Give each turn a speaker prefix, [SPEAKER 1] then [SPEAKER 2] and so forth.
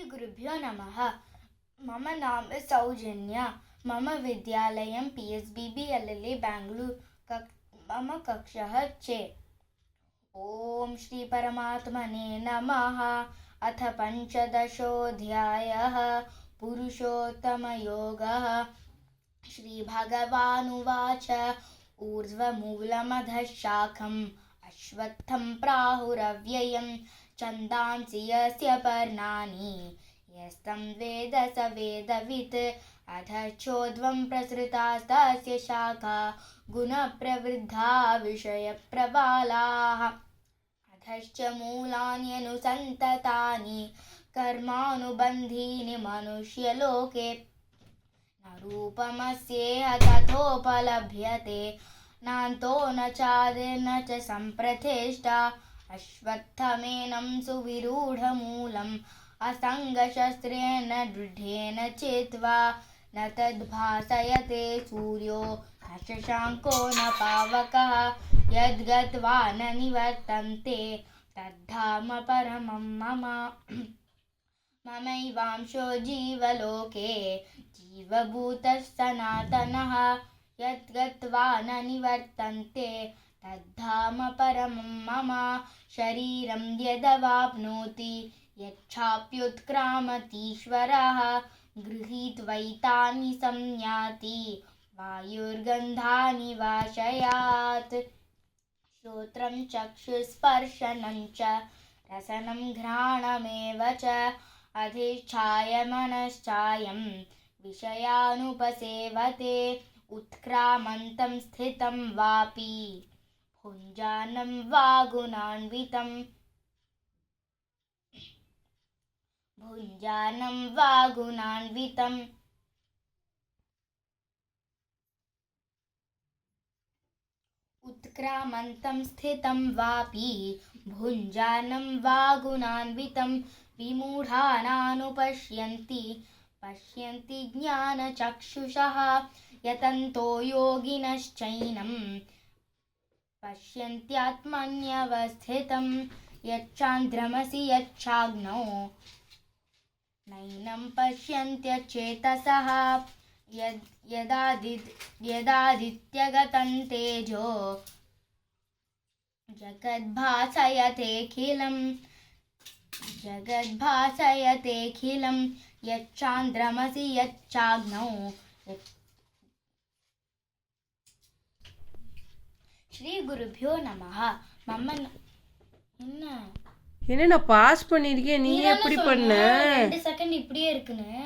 [SPEAKER 1] श्रीगुरुभ्यो नमः। मम नाम सौजन्या। मम विद्यालयं PSBB LLA बेङ्गलूरु। मम कक्षः चे। ॐ श्री परमात्मने नमः। अथ पञ्चदशोऽध्यायः पुरुषोत्तमयोगः। श्रीभगवानुवाच ऊर्ध्वमूलमधः शाखम् अश्वत्थं प्राहुरव्ययं छन्दांसि यस्य पर्णानि यस्तं वेद स वेदवित् अधश्चोर्ध्वं प्रसृतास्तस्य शाखा गुणप्रवृद्धा विषयप्रबालाः अधश्च मूलान्यनुसन्ततानि कर्मानुबन्धीनि मनुष्यलोके न रूपमस्येह तथोपलभ्यते नान्तो न चादिर्न च सम्प्रतिष्ठा अश्वत्थमेनं सुविरूढमूलम् असङ्गशस्त्रेण दृढेन चित्वा न तद्भासयते सूर्यो न शशाङ्को न पावकः यद्गत्वा न निवर्तन्ते तद्धाम परमं मम। ममैवांशो जीवलोके जीवभूतः सनातनः यद्गत्वा न निवर्तन्ते तद्धाम परमं मम। शरीरं यदवाप्नोति यच्छाप्युत्क्रामतीश्वरः गृहीत्वैतानि संयाति वायुर्गन्धानि वाशयात्। श्रोत्रं चक्षुस्पर्शनं च रसनं घ्राणमेव च अधिष्ठाय मनश्चायं विषयानुपसेवते उत्क्रामन्तं स्थितं वापि भुञ्जानं वा गुणान्वितम् उत्क्रामन्तं स्थितं वापि भुञ्जानं वा गुणान्वितं विमूढानानुपश्यन्ति ज्ञानचक्षुषः यतन्तो योगिनश्चैनं पश्यन्त्यात्मन्यवस्थितं यच्चान्द्रमसि यच्चाग्नौ नैनं पश्यन्त्यचेतसः यदादित्यगतं तेजो जगद्भासयतेऽखिलं यच्चान्द्रमसि यच्चाग्नौ। ஸ்ரீகுருभ्यो நமः.
[SPEAKER 2] என்ன நான் பாஸ் பண்ணிருக்கேன், நீ எப்படி பண்ண?
[SPEAKER 1] 2 செகண்ட் இப்படியே இருக்குன்னு